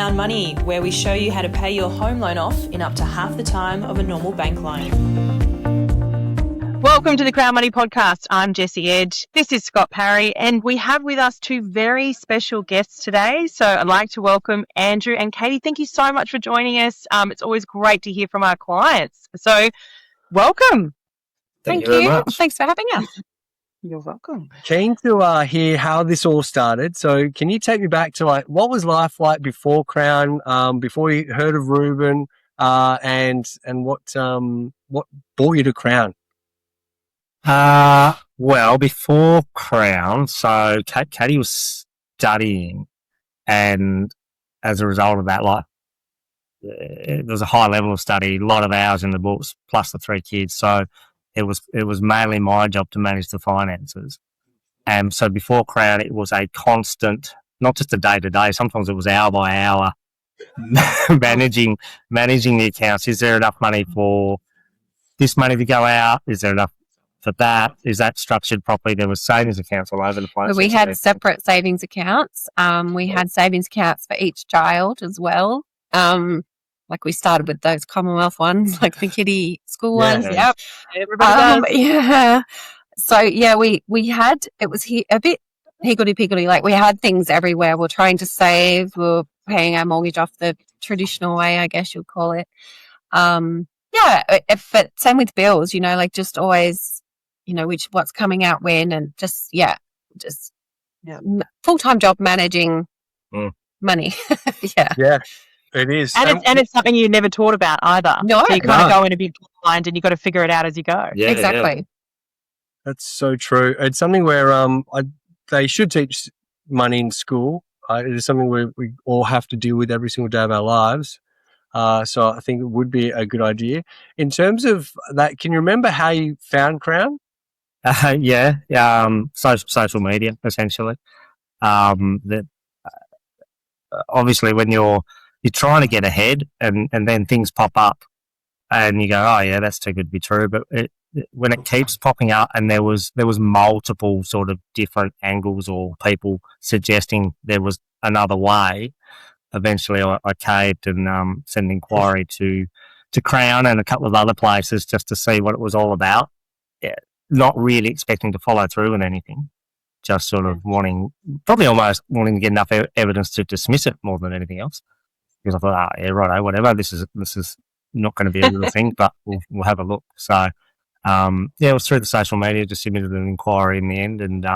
Crown Money, where we show you how to pay your home loan off in up to half the time of a normal bank loan. Welcome to the Crown Money Podcast. I'm Jessie Edge. This is Scott Parry, and we have with us two very special guests today. So I'd like to welcome Andrew and Katie. Thank you so much for joining us. It's always great to hear from our clients. So welcome. Thank you very much. Thanks for having us. You're welcome. Keen to hear how this all started. So can you take me back to what was life like before Crown, before you heard of Reuben, and what brought you to Crown? Well, before Crown, so Katie was studying, and as a result of that, there was a high level of study, a lot of hours in the books, plus the 3 kids. So it was mainly my job to manage the finances. And so before Crown, it was a constant, not just a day to day. Sometimes it was hour by hour managing the accounts. Is there enough money for this money to go out? Is there enough for that? Is that structured properly? There was savings accounts all over the place. We had separate savings accounts. We had savings accounts for each child as well. We started with those Commonwealth ones, like the kiddie school ones. Yep. Everybody does. Yeah. So we had, it was a bit higgledy-piggledy. Like we had things everywhere. We're trying to save. We're paying our mortgage off the traditional way, I guess you'd call it. But same with bills, just always, what's coming out when, and full-time job managing money. Yeah, it is. And it's something you never taught about either. No. So you kind of go in a bit blind and you've got to figure it out as you go. Yeah, exactly. Yeah. That's so true. It's something where they should teach money in school. It is something we all have to deal with every single day of our lives. So I think it would be a good idea. In terms of that, can you remember how you found Crown? Social media, essentially. Obviously, when you're trying to get ahead, and then things pop up, and you go, oh yeah, that's too good to be true. But when it keeps popping up, and there was multiple sort of different angles or people suggesting there was another way. Eventually, I caved and sent an inquiry to Crown and a couple of other places just to see what it was all about. Yeah, not really expecting to follow through with anything, just sort of probably almost wanting to get enough evidence to dismiss it more than anything else. Because I thought, righto, whatever. This is not going to be a real thing, but we'll have a look. So, it was through the social media. Just submitted an inquiry in the end, and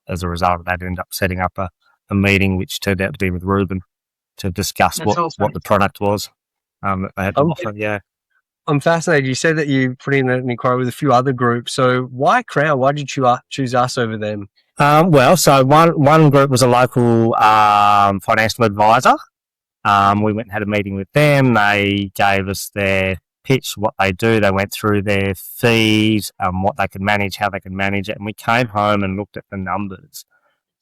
as a result of that, ended up setting up a meeting, which turned out to be with Reuben, to discuss what the product was that they had to offer. Yeah. I'm fascinated. You said that you put in an inquiry with a few other groups. So why Crown? Why did you choose us over them? So one group was a local financial advisor. We went and had a meeting with them. They gave us their pitch, what they do. They went through their fees, what they could manage, how they could manage it. And we came home and looked at the numbers.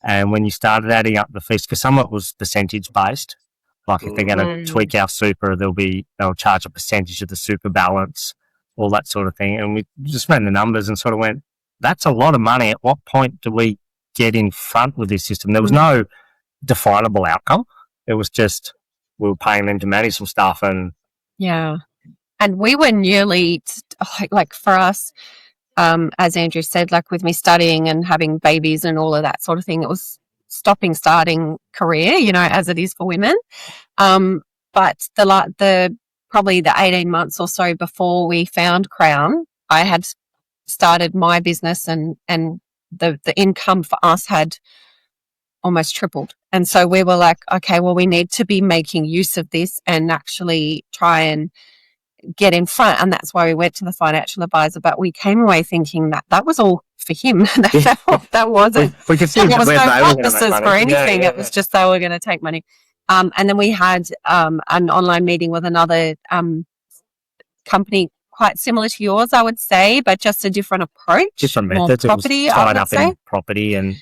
And when you started adding up the fees, because some of it was percentage based, like if they're going to tweak our super, they'll charge a percentage of the super balance, all that sort of thing. And we just ran the numbers and sort of went, that's a lot of money. At what point do we get in front with this system? There was no definable outcome. It was just we were paying them to manage some stuff. And we were nearly, for us, as Andrew said, with me studying and having babies and all of that sort of thing, it was starting career, as it is for women. But probably the 18 months or so before we found Crown, I had started my business, and the income for us had almost tripled. And so we were like, okay, well, we need to be making use of this and actually try and get in front. And that's why we went to the financial advisor. But we came away thinking that was all for him. that wasn't. We could see there was no purposes for anything. Yeah. It was just they were going to take money. And then we had an online meeting with another company quite similar to yours, I would say, but just a different approach. Different methods. Property, it was tied up in property and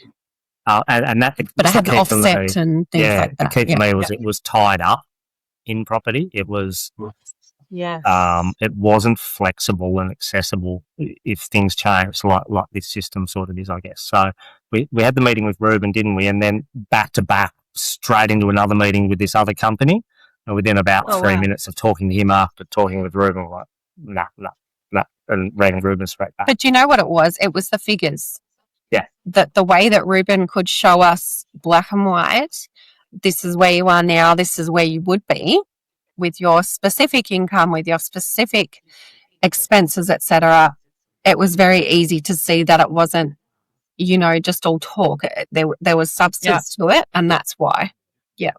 that. But it had the offset and things like that. The key for me was it was tied up in property. It was. Yes. It wasn't flexible and accessible if things changed like this system sort of is, I guess. So we had the meeting with Reuben, didn't we? And then back to back straight into another meeting with this other company. And within about 3 wow. minutes of talking to him after talking with Ruben, I'm like, nah, and ran Ruben straight back. But do you know what it was? It was the figures. Yeah. That the way that Ruben could show us black and white, this is where you are now, this is where you would be with your specific income, with your specific expenses, etc. It was very easy to see that it wasn't, just all talk. There was substance to it, and that's why. Yeah.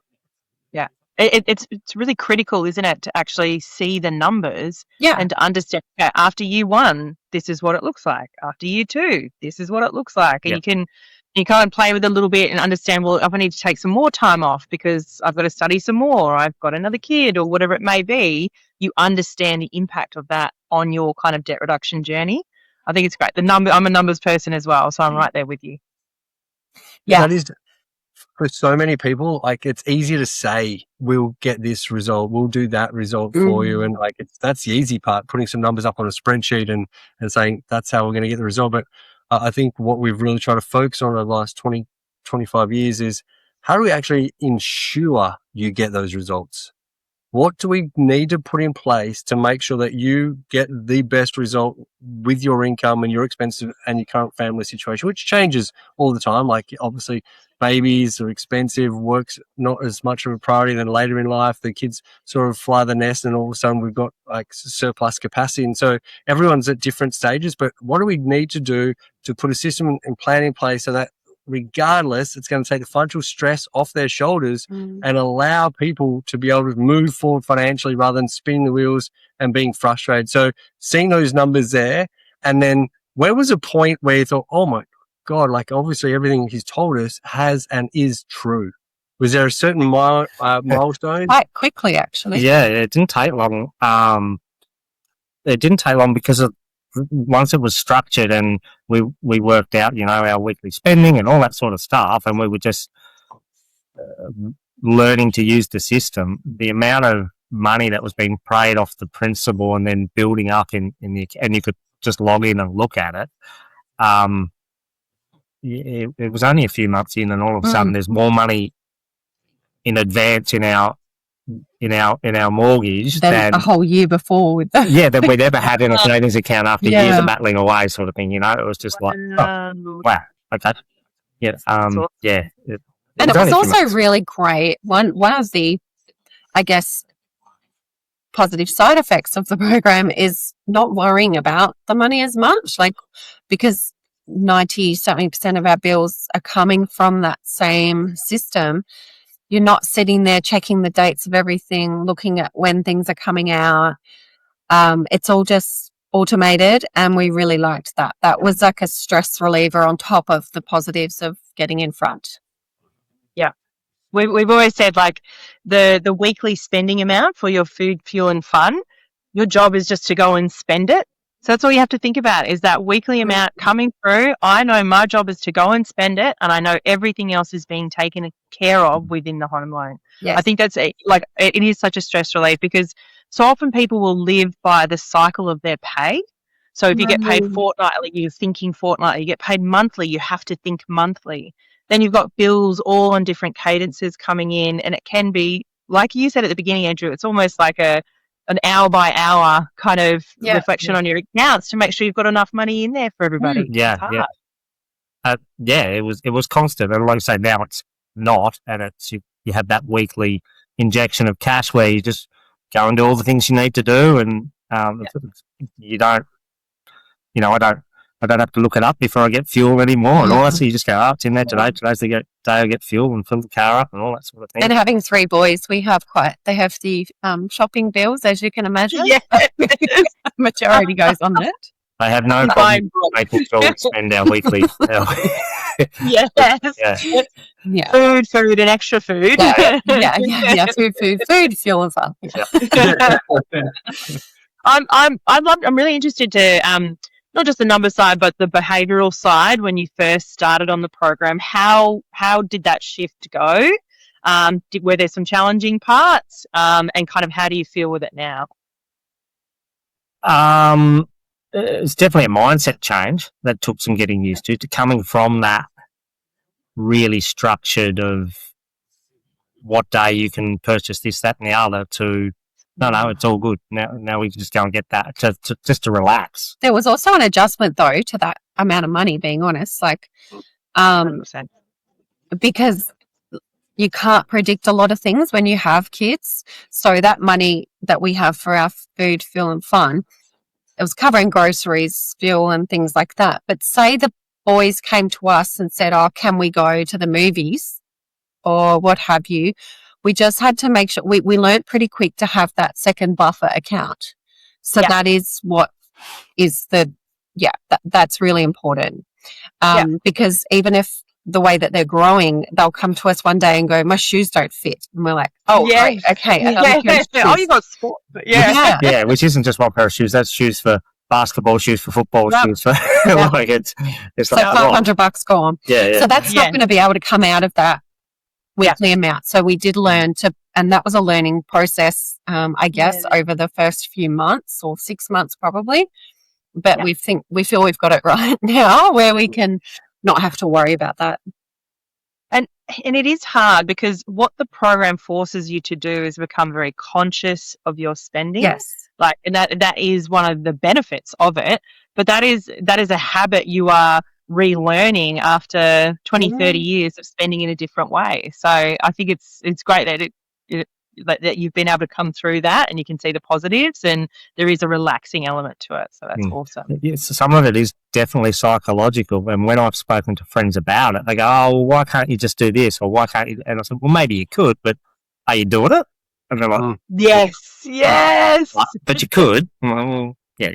Yeah. It's really critical, isn't it, to actually see the numbers and to understand, okay, after year 1, this is what it looks like. After year 2, this is what it looks like. And you can play with it a little bit and understand, well, if I need to take some more time off because I've got to study some more, or I've got another kid, or whatever it may be, you understand the impact of that on your kind of debt reduction journey. I think it's great. I'm a numbers person as well, so I'm right there with you. Yeah. That is, for so many people, like, it's easy to say, we'll get this result, we'll do that result for you. And like, that's the easy part, putting some numbers up on a spreadsheet and saying that's how we're going to get the result. But I think what we've really tried to focus on over the last 20, 25 years is how do we actually ensure you get those results? What do we need to put in place to make sure that you get the best result with your income and your expenses and your current family situation, which changes all the time? Like, obviously, babies are expensive, work's not as much of a priority than later in life. The kids sort of fly the nest and all of a sudden we've got like surplus capacity. And so everyone's at different stages. But what do we need to do to put a system and plan in place so that regardless, it's going to take the financial stress off their shoulders and allow people to be able to move forward financially rather than spinning the wheels and being frustrated? So seeing those numbers there, and then where was a point where you thought, oh my God, like obviously everything he's told us has and is true? Was there a certain milestone? Quite quickly, actually. Yeah, it didn't take long. It didn't take long because once it was structured and we worked out, our weekly spending and all that sort of stuff, and we were just learning to use the system, the amount of money that was being paid off the principal and then building up and you could just log in and look at it. It was only a few months in, and all of a sudden there's more money in advance in our mortgage than a whole year before with that. Yeah, that we'd ever had in a savings account after years of battling away, sort of thing. It was just like, wow, okay, yeah, yeah. And it was also really great. One of the, I guess, positive side effects of the program is not worrying about the money as much, like, because 90-something% of our bills are coming from that same system. You're not sitting there checking the dates of everything, looking at when things are coming out. It's all just automated, and we really liked that. That was like a stress reliever on top of the positives of getting in front. Yeah. We've always said, like, the weekly spending amount for your food, fuel and fun, your job is just to go and spend it. So that's all you have to think about, is that weekly amount coming through. I know my job is to go and spend it, and I know everything else is being taken care of within the home loan. Yes. I think that's it is such a stress relief, because so often people will live by the cycle of their pay. So if you get paid fortnightly, you're thinking fortnightly. You get paid monthly, you have to think monthly. Then you've got bills all on different cadences coming in, and it can be, like you said at the beginning, Andrew, it's almost like an hour by hour kind of reflection on your accounts to make sure you've got enough money in there for everybody. Yeah. It was constant. And like I say, now it's not, and it's, you have that weekly injection of cash where you just go and do all the things you need to do. And, you don't, I don't have to look it up before I get fuel anymore and all that. So you just go, it's in there today. Today's the day I get fuel and fill the car up and all that sort of thing. And having 3 boys, they have the shopping bills, as you can imagine. Yeah. Majority goes on that. I have no problem making sure we spend our weekly. Yes. Yeah. Food and extra food. Yeah. Food, fuel and fun. Yeah. I'm really interested to not just the number side, but the behavioural side. When you first started on the program, how did that shift go? Were there some challenging parts? And kind of how do you feel with it now? It's definitely a mindset change that took some getting used to coming from that really structured of what day you can purchase this, that, and the other to, no, it's all good. Now we can just go and get that just to relax. There was also an adjustment though to that amount of money, being honest, like, 100%. because you can't predict a lot of things when you have kids. So that money that we have for our food, fuel and fun, it was covering groceries, fuel and things like that. But say the boys came to us and said, oh, can we go to the movies or what have you? We just had to make sure we learned pretty quick to have that second buffer account. So that is what is that's really important. Because even if the way that they're growing, they'll come to us one day and go, my shoes don't fit. And we're like, oh, great, okay. Oh, you got sport. Yeah, which isn't just one pair of shoes. That's shoes for basketball, shoes for football, shoes for like it's so like $500 gone. Yeah. So that's not going to be able to come out of that weekly amount. So we did learn and that was a learning process, I guess, over the first few months or 6 months probably. But we feel we've got it right now where we can not have to worry about that. And it is hard because what the program forces you to do is become very conscious of your spending. Yes. Like, and that is one of the benefits of it. But that is a habit you are relearning after 20, 30 years of spending in a different way. So I think it's great that that you've been able to come through that and you can see the positives and there is a relaxing element to it. So that's awesome. Yes, some of it is definitely psychological. And when I've spoken to friends about it, they go, oh, well, why can't you just do this? Or why can't you? And I said, well, maybe you could, but are you doing it? And they're like, yes. But you could. Well, yeah.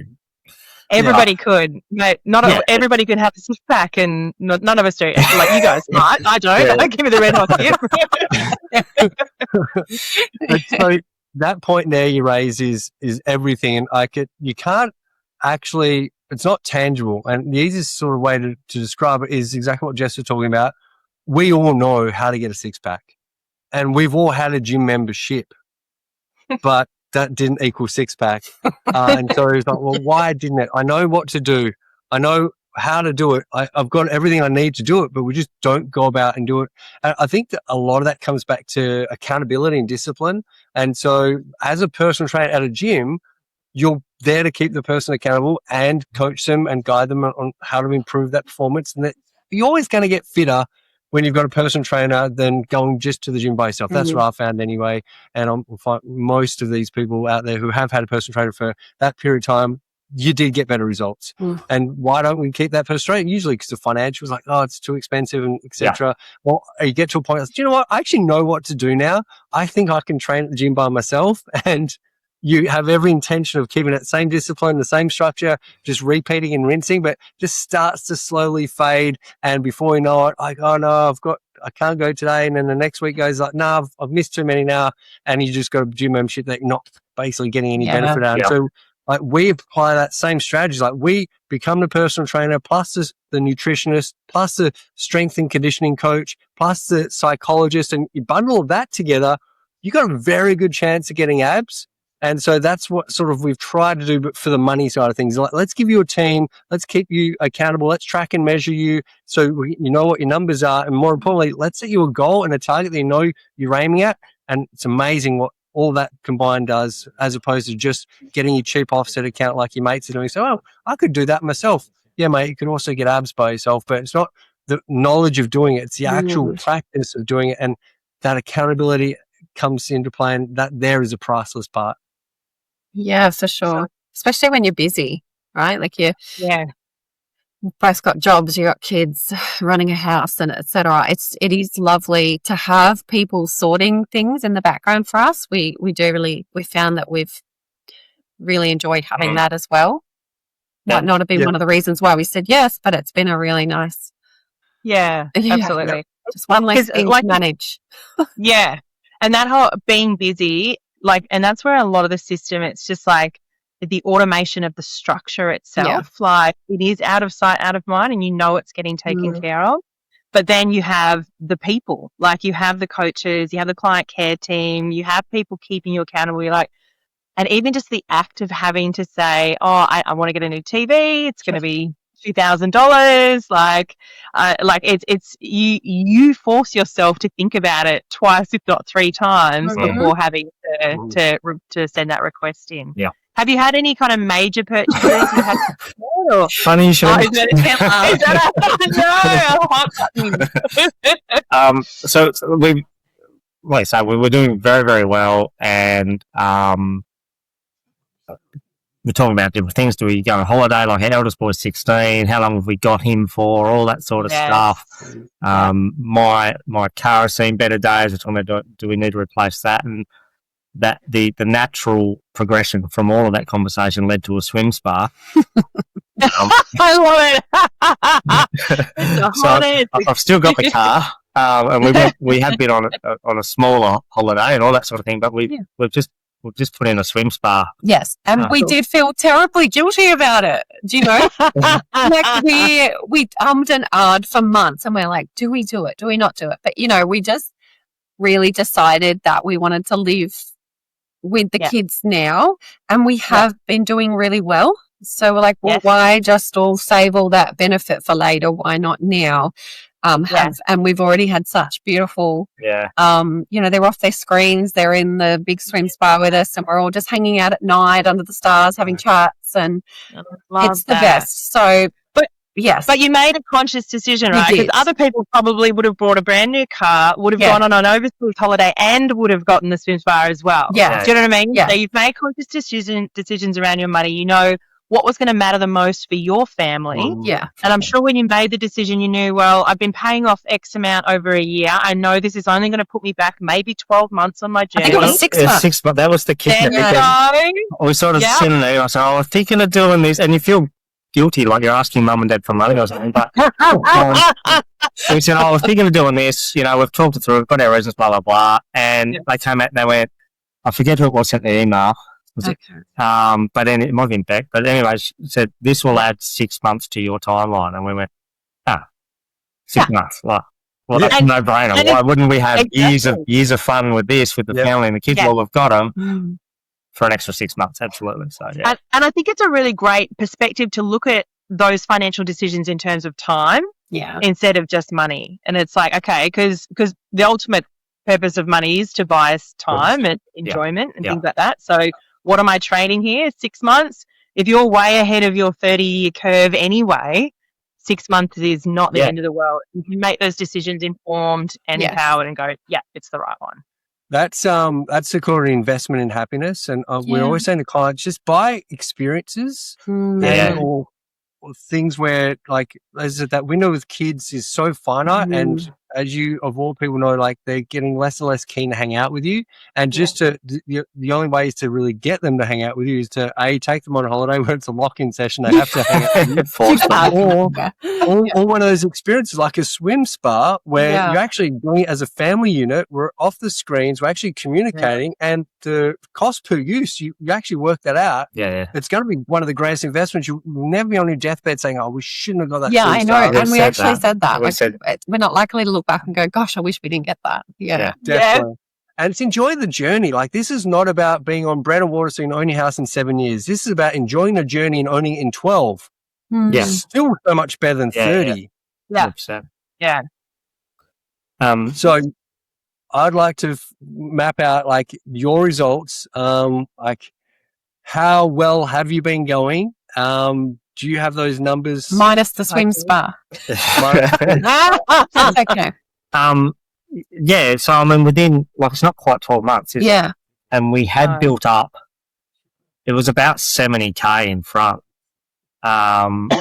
Everybody could. Mate, everybody could have a six pack and none of us do. Like you guys might. I don't. Yeah. Give me the red hot tip. So that point there you raise is everything. And you can't actually, it's not tangible. And the easiest sort of way to describe it is exactly what Jess was talking about. We all know how to get a six pack and we've all had a gym membership, but that didn't equal six pack. And so it's like, well, why didn't it? I know what to do. I know how to do it. I've got everything I need to do it, but we just don't go about and do it. And I think that a lot of that comes back to accountability and discipline. And so as a personal trainer at a gym, you're there to keep the person accountable and coach them and guide them on how to improve that performance. And that you're always going to get fitter when you've got a personal trainer than going just to the gym by yourself. That's what I found anyway. And I'm most of these people out there who have had a personal trainer for that period of time, you did get better results. And why don't we keep that personal trainer? Usually because the financial is like, oh, it's too expensive and etc. Well, you get to a point, do you know what? I actually know what to do now. I think I can train at the gym by myself, and you have every intention of keeping that same discipline, the same structure, just repeating and rinsing, but just starts to slowly fade. And before you know it, like, oh no, I can't go today. And then the next week goes like, no, I've missed too many now. And you just got a gym membership that you're not basically getting any benefit out of. So like we apply that same strategy. Like we become the personal trainer plus the nutritionist, plus the strength and conditioning coach, plus the psychologist, and you bundle all that together, you got a very good chance of getting abs. And so that's what sort of we've tried to do, but for the money side of things. Like, let's give you a team. Let's keep you accountable. Let's track and measure you so you know what your numbers are. And more importantly, let's set you a goal and a target that you know you're aiming at. And it's amazing what all that combined does, as opposed to just getting your cheap offset account like your mates are doing. So, oh, I could do that myself. Yeah, mate, you can also get abs by yourself, but it's not the knowledge of doing it. It's the actual practice of doing it. And that accountability comes into play, and that there is a priceless part. Yeah, for sure. Especially when you're busy, right? Like you've both got jobs, you got kids, running a house, and etc. It is lovely to have people sorting things in the background for us. We found that we've really enjoyed having that as well. Might not have been one of the reasons why we said yes, but it's been a really nice. Yeah, absolutely. Just one less thing to manage. And that whole being busy. And that's where a lot of the system, it's just like the automation of the structure itself. Like it is out of sight, out of mind, and you know it's getting taken care of. But then you have the people, like you have the coaches, you have the client care team, you have people keeping you accountable. You're like, and even just the act of having to say, oh, I want to get a new TV. It's going to be $2,000. Like it's you force yourself to think about it twice, if not three times, before having to send that request in. Yeah. Have you had any kind of major purchases you had or? Funny you should. Is that a hot button? So we, like I say, we were doing very, very well, and we're talking about different things. Do we go on holiday? Like, our eldest boy's 16. How long have we got him for? All that sort of stuff. My car has seen better days. We're talking about, do we need to replace that? And that the natural progression from all of that conversation led to a swim spa. I love it. So I've still got the car, and we have been on a smaller holiday and all that sort of thing. But we've just put in a swim spa. Yes, and we did feel terribly guilty about it. Do you know? Like we ummed and ahed for months, and we're like, do we do it? Do we not do it? But we just really decided that we wanted to live with the kids now, and we have been doing really well. So we're like, well, why just all save all that benefit for later? Why not now? And we've already had such beautiful, they're off their screens. They're in the big swim spa with us, and we're all just hanging out at night under the stars, having chats, and it's the best. So, yes. But you made a conscious decision, right? Because other people probably would have bought a brand new car, would have gone on an overseas holiday, and would have gotten the swim spa as well. Yeah. Do you know what I mean? Yeah. So you've made conscious decisions around your money. You know what was going to matter the most for your family. Yeah. And I'm sure when you made the decision, you knew, well, I've been paying off X amount over a year. I know this is only going to put me back maybe 12 months on my journey. I think it was 6 months. 6 months. That was the kicker. We sort of sitting there. I said, I was thinking of doing this, and you feel guilty, like you're asking mum and dad for money or something. But we said, I was thinking of doing this. We've talked it through. We've got our reasons, blah, blah, blah. And they came out and they went, I forget who it was sent the email. But then it might have been Beck. But anyway, she said, this will add 6 months to your timeline. And we went, 6 months. Like, well, that's a no-brainer. Why wouldn't we have years of fun with this, with the family and the kids? Well, we've got them for an extra 6 months. Absolutely. So, and I think it's a really great perspective to look at those financial decisions in terms of time instead of just money. And it's like, okay, because the ultimate purpose of money is to buy us time and enjoyment and things like that. So what am I trading here? 6 months? If you're way ahead of your 30-year curve anyway, 6 months is not the end of the world. You can make those decisions informed and empowered and go, it's the right one. That's the core investment in happiness. And we're always saying to clients, just buy experiences or things where, like, that window with kids is so finite, and as you of all people know, like, they're getting less and less keen to hang out with you, and just the only way is to really get them to hang out with you is to take them on holiday where it's a lock-in session. They have to hang out with you, or one of those experiences like a swim spa where you're actually doing it as a family unit. We're off the screens, we're actually communicating, and the cost per use, you actually work that out. It's going to be one of the greatest investments. You'll never be on your deathbed saying, oh, we shouldn't have got that. I know, and we actually said that. We're not likely to look back and go, gosh, I wish we didn't get that. Definitely. And it's enjoy the journey. Like, this is not about being on bread and water so you can own your house in 7 years. This is about enjoying the journey and owning it in 12. Still so much better than 30. So I'd like to map out, like, your results. Like, how well have you been going? Do you have those numbers? Minus the swim spa. Okay. So I mean, within, like, it's not quite 12 months, is it? And we had built up, it was about 70K in front. And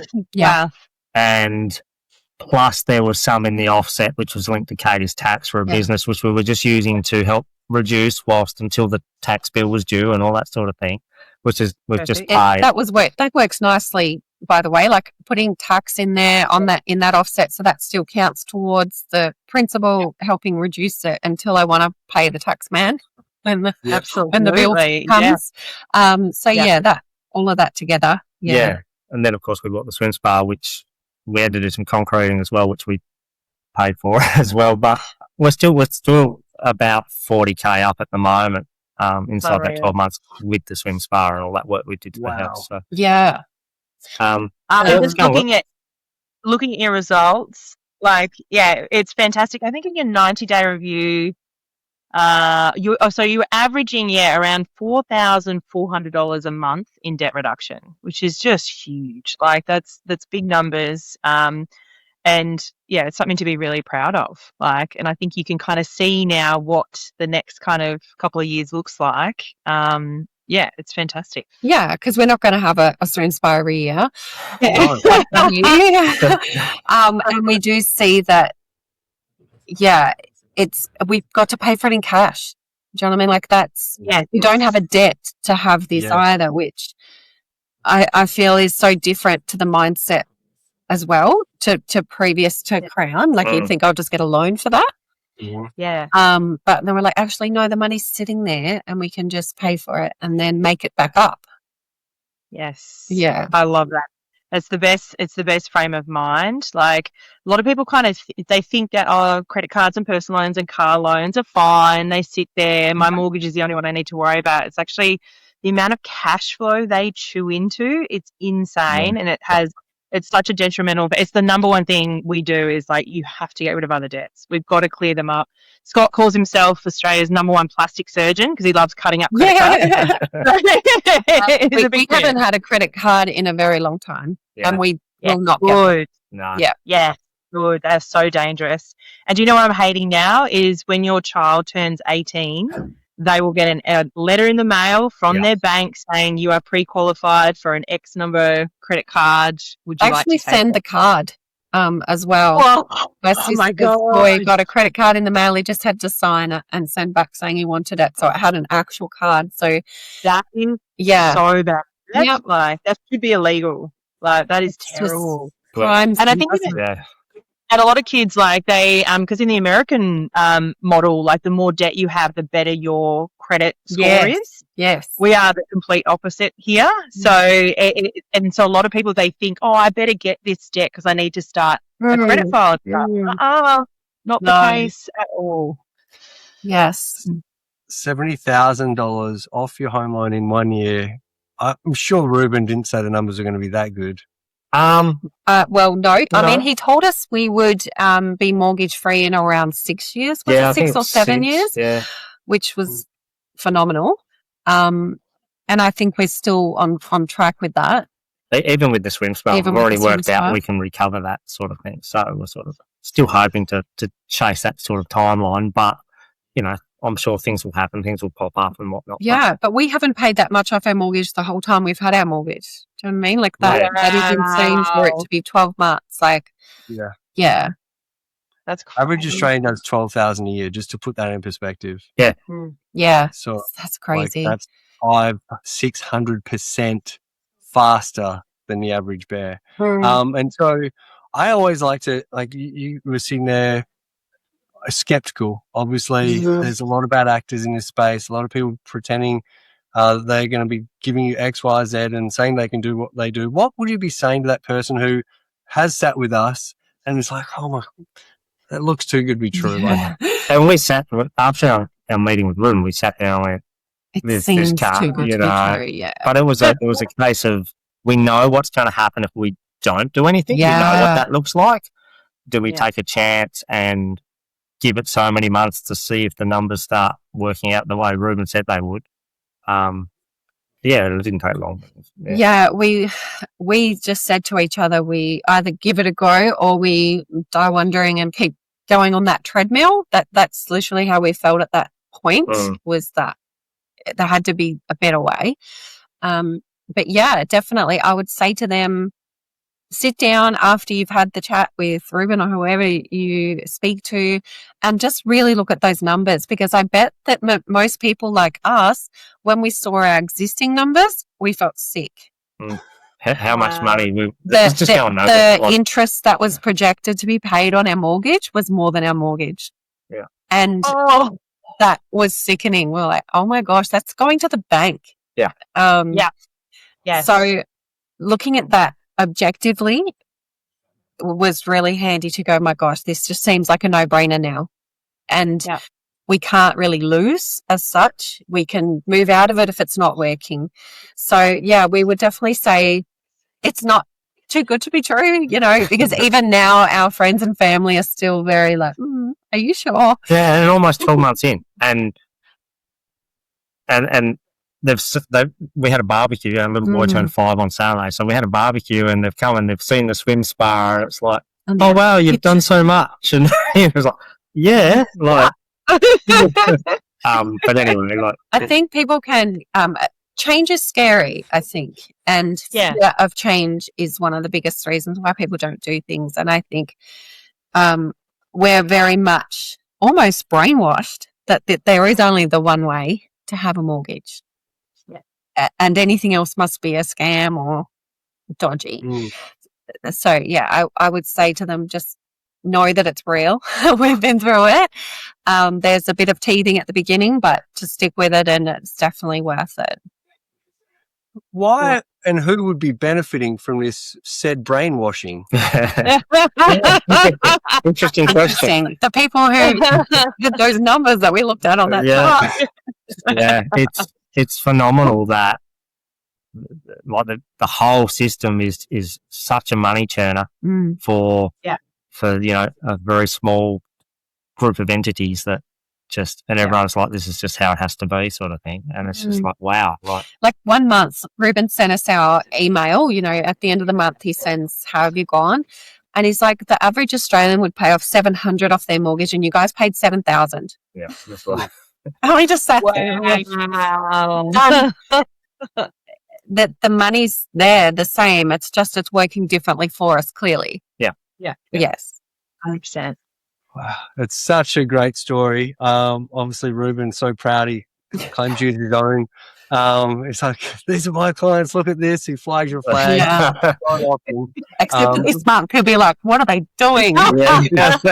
plus there was some in the offset, which was linked to Katie's tax for a business, which we were just using to help reduce until the tax bill was due and all that sort of thing, which is, we've just paid. That works nicely, by the way, like putting tax in there in that offset, so that still counts towards the principal, helping reduce it until I want to pay the tax man when the bill comes. That all of that together. And then of course we bought the swim spa, which we had to do some concreting as well, which we paid for as well. But we're still about 40K up at the moment inside that 12 months with the swim spa and all that work we did to the house. So. I'm just looking at looking at your results, like, yeah, it's fantastic. I think in your 90-day review, you were averaging, around $4,400 a month in debt reduction, which is just huge. Like that's big numbers. And yeah, it's something to be really proud of. Like, and I think you can kind of see now what the next kind of couple of years looks like. Yeah, it's fantastic. Yeah, because we're not going to have a swim spa every year. No. And we do see that, yeah, we've got to pay for it in cash. Do you know what I mean? Like we don't have a debt to have this either, which I feel is so different to the mindset as well to previous to Crown. Like you'd think I'll just get a loan for that. Yeah. But then we're like, actually, no, the money's sitting there and we can just pay for it and then make it back up. Yes. Yeah. I love that. It's the best frame of mind. Like a lot of people kind of, they think that, credit cards and personal loans and car loans are fine. They sit there. My mortgage is the only one I need to worry about. It's actually the amount of cash flow they chew into. It's insane. And it's such a detrimental, it's the number one thing we do is like, you have to get rid of other debts. We've got to clear them up. Scott calls himself Australia's number one plastic surgeon because he loves cutting up credit cards. We haven't had a credit card in a very long time and we will not get good. No. Yeah. Good. They're so dangerous. And do you know what I'm hating now is when your child turns 18, they will get a letter in the mail from their bank saying you are pre-qualified for an X number credit card. Would you actually like to send the card as well? My sister's boy got a credit card in the mail. He just had to sign it and send back saying he wanted it. So it had an actual card. So that is so bad. That's like, that should be illegal. Like that is terrible. Crimes. And I think and a lot of kids, like they, because in the American model, like the more debt you have, the better your credit score is. Yes. We are the complete opposite here. So, and so a lot of people, they think, I better get this debt because I need to start a credit file. Not the case at all. Yes. $70,000 off your home loan in 1 year. I'm sure Ruben didn't say the numbers are going to be that good. Well, no. I mean, he told us we would be mortgage free in around 6 years. Was it 6 or 7 years? Yeah. Which was phenomenal. And I think we're still on track with that. Even with the swim spa, we've already worked out we can recover that sort of thing. So we're sort of still hoping to chase that sort of timeline, but you know, I'm sure things will happen, things will pop up and whatnot. Yeah, but we haven't paid that much off our mortgage the whole time we've had our mortgage. Do you know what I mean? Like that is insane for it to be 12 months. Like, yeah. That's crazy. Average Australian does $12,000 a year, just to put that in perspective. Yeah. Yeah. So that's crazy. Like, that's 500-600% faster than the average bear. And so I always like to, like you were sitting there skeptical. Obviously, there's a lot of bad actors in this space, a lot of people pretending they're going to be giving you X, Y, Z and saying they can do what they do. What would you be saying to that person who has sat with us and is like, oh my, that looks too good to be true? Yeah. Like, and we sat, after our meeting with Ruben, we sat down and went, it seems too good to be true, yeah. But it was a case of, we know what's going to happen if we don't do anything. Yeah. We know what that looks like. Do we take a chance and give it so many months to see if the numbers start working out the way Ruben said they would? It didn't take long. Yeah, we just said to each other, we either give it a go or we die wondering and keep going on that treadmill. That's literally how we felt at that point, was that there had to be a better way. But yeah, definitely I would say to them, sit down after you've had the chat with Ruben or whoever you speak to and just really look at those numbers, because I bet that most people like us, when we saw our existing numbers, we felt sick. How much money? The interest that was projected to be paid on our mortgage was more than our mortgage. Yeah. And that was sickening. We were like, oh my gosh, that's going to the bank. Yeah. Yeah. So looking at that objectively was really handy to go, my gosh, this just seems like a no-brainer now. And we can't really lose as such. We can move out of it if it's not working. So, yeah, we would definitely say it's not too good to be true, you know, because even now our friends and family are still very like, are you sure? Yeah, and almost 12 months in, and we had a barbecue. Our little boy turned 5 on Saturday, so we had a barbecue, and they've come and they've seen the swim spa. And it's like, oh wow, you've done so much, and it was like, yeah, like. But anyway, like, I think people can. Change is scary, I think, and fear of change is one of the biggest reasons why people don't do things. And I think we're very much almost brainwashed that there is only the one way to have a mortgage, and anything else must be a scam or dodgy. So I would say to them, just know that it's real. We've been through it. There's a bit of teething at the beginning, but to stick with it, and it's definitely worth it. Why and who would be benefiting from this said brainwashing? Interesting question. The people who did those numbers that we looked at on that chart. Yeah, it's phenomenal that like the whole system is such a money churner for you know, a very small group of entities that just, and everyone's like, this is just how it has to be, sort of thing. And it's just like, wow. Like 1 month, Ruben sent us our email, you know, at the end of the month, he sends, how have you gone? And he's like, the average Australian would pay off $700 off their mortgage, and you guys paid $7,000. Yeah, that's right. And we just sat there. That the money's there, the same. It's just it's working differently for us, clearly. Yeah. Yes. 100%. Wow, it's such a great story. Obviously, Ruben's so proud he claims you as his own. It's like, these are my clients. Look at this. He flags your flag. Yeah. Except this month, he'll be like, what are they doing? That's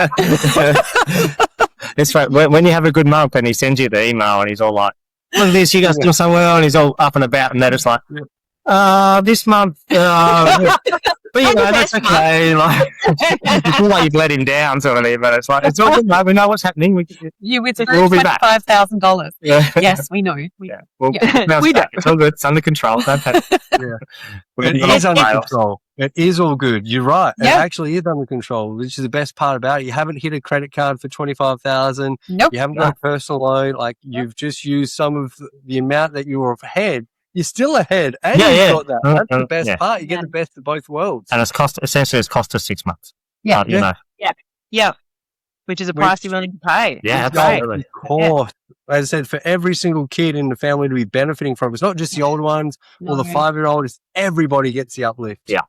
right. When you have a good month and he sends you the email and he's all like, look at this, you guys doing so well, and he's all up and about, and they're just like, this month, but you know, that's okay. Like, you feel like you've let him down, sort of thing, but it's like, it's all good, mate. We know what's happening. You withdrew we'll be back. $25,000. Yeah. Yes, we know. Well, now it's back. It's all good. It's under control. Don't panic. It is under control. It is all good. You're right. It actually is under control, which is the best part about it. You haven't hit a credit card for $25,000. Nope. You haven't got a personal loan. Like, you've just used some of the amount that you were ahead. You're still ahead, and you've got that. That's the best part. You get the best of both worlds. And it's cost us 6 months. Yeah. You know. Yeah. Which is a price you're willing to pay. Yeah, absolutely. Of course. As I said, for every single kid in the family to be benefiting from it, it's not just the old ones or the 5-year-old, it's everybody gets the uplift. Yeah.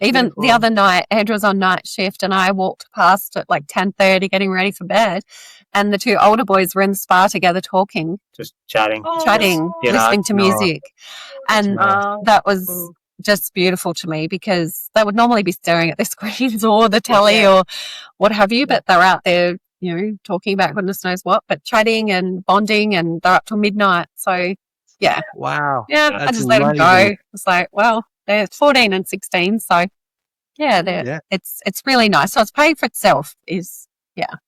Even the other night, Andrew was on night shift, and I walked past at like 10:30 getting ready for bed, and the two older boys were in the spa together talking. Just chatting. Listening to music. And that was just beautiful to me, because they would normally be staring at their screens or the telly or what have you, but they're out there, you know, talking about goodness knows what, but chatting and bonding, and they're up till midnight. So, yeah. Wow. Yeah, I just let them go. It's like, well, they're 14 and 16, so it's really nice. So it's paying for itself.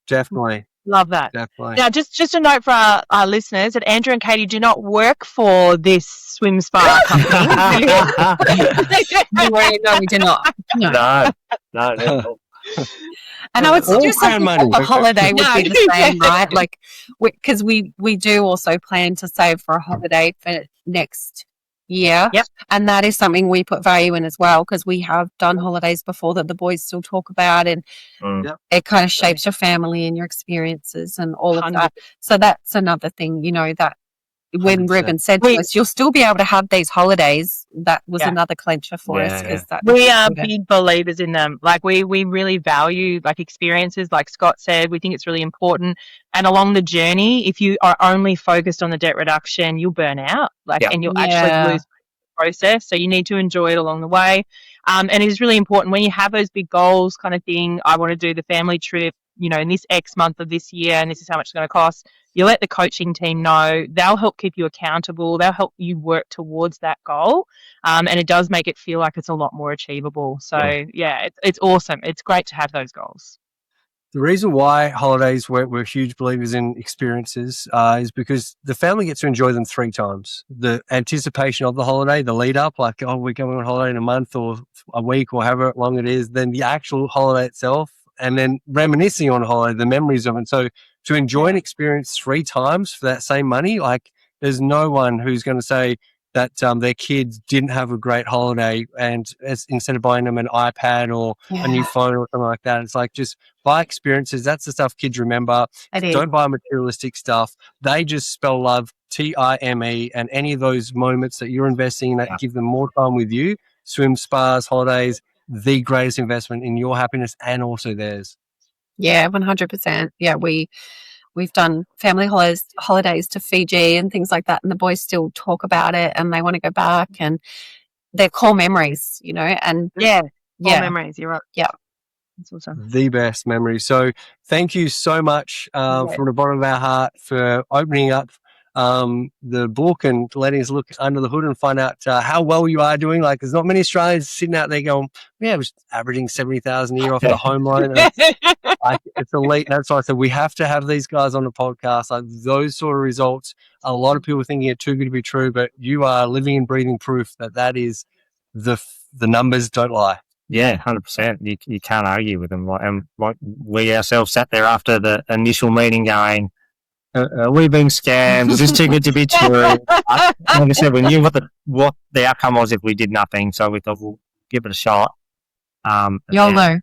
Definitely. Love that. Definitely. Now, just a note for our listeners that Andrew and Katie do not work for this swim spa company. No, we do not. No. And I would suggest a holiday would be the same, right? Like, because we do also plan to save for a holiday for next year. Yep. And that is something we put value in as well, because we have done holidays before that the boys still talk about, and it kind of shapes your family and your experiences and all of that. So that's another thing, you know, that when 100%. Ruben said to us, you'll still be able to have these holidays, that was another clencher for us. We are big believers in them. Like, we really value like experiences, like Scott said. We think it's really important. And along the journey, if you are only focused on the debt reduction, you'll burn out, and you'll actually lose the process. So you need to enjoy it along the way. And it is really important when you have those big goals kind of thing. I want to do the family trip, you know, in this X month of this year, and this is how much it's going to cost. You let the coaching team know. They'll help keep you accountable. They'll help you work towards that goal. And it does make it feel like it's a lot more achievable. So, it's awesome. It's great to have those goals. The reason why holidays, we're huge believers in experiences, is because the family gets to enjoy them 3 times. The anticipation of the holiday, the lead up, like, oh, we're going on holiday in a month or a week or however long it is, then the actual holiday itself, and then reminiscing on a holiday, the memories of it. So to enjoy an experience 3 times for that same money, like, there's no one who's going to say that their kids didn't have a great holiday, and instead of buying them an iPad or a new phone or something like that, it's like, just buy experiences. That's the stuff kids remember. Don't buy materialistic stuff. They just spell love, TIME, and any of those moments that you're investing in that give them more time with you, swim, spas, holidays, the greatest investment in your happiness and also theirs. Yeah, 100%. Yeah, we've done family holidays to Fiji and things like that, and the boys still talk about it and they want to go back, and they're core memories, you know. And core memories. You're right. Yeah. That's awesome. The best memories. So thank you so much from the bottom of our heart for opening up the book and letting us look under the hood and find out how well you are doing. Like, there's not many Australians sitting out there going, I was averaging 70,000 a year off the home loan. It's elite. That's why I said we have to have these guys on the podcast. Like, those sort of results, a lot of people thinking it too good to be true, but you are living and breathing proof that is the numbers don't lie. Yeah, 100%. You can't argue with them. Like we ourselves sat there after the initial meeting going, are we being scammed? Is this too good to be true? Like I said, we knew what the outcome was if we did nothing, so we thought we'll give it a shot. YOLO.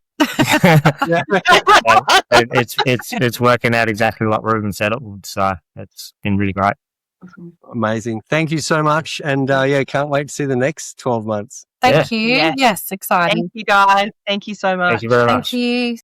It's working out exactly like Ruben said it would. So it's been really great. Amazing. Thank you so much. And can't wait to see the next 12 months. Thank you. Yes, exciting. Thank you, guys. Thank you so much. Thank you very much. Thank you.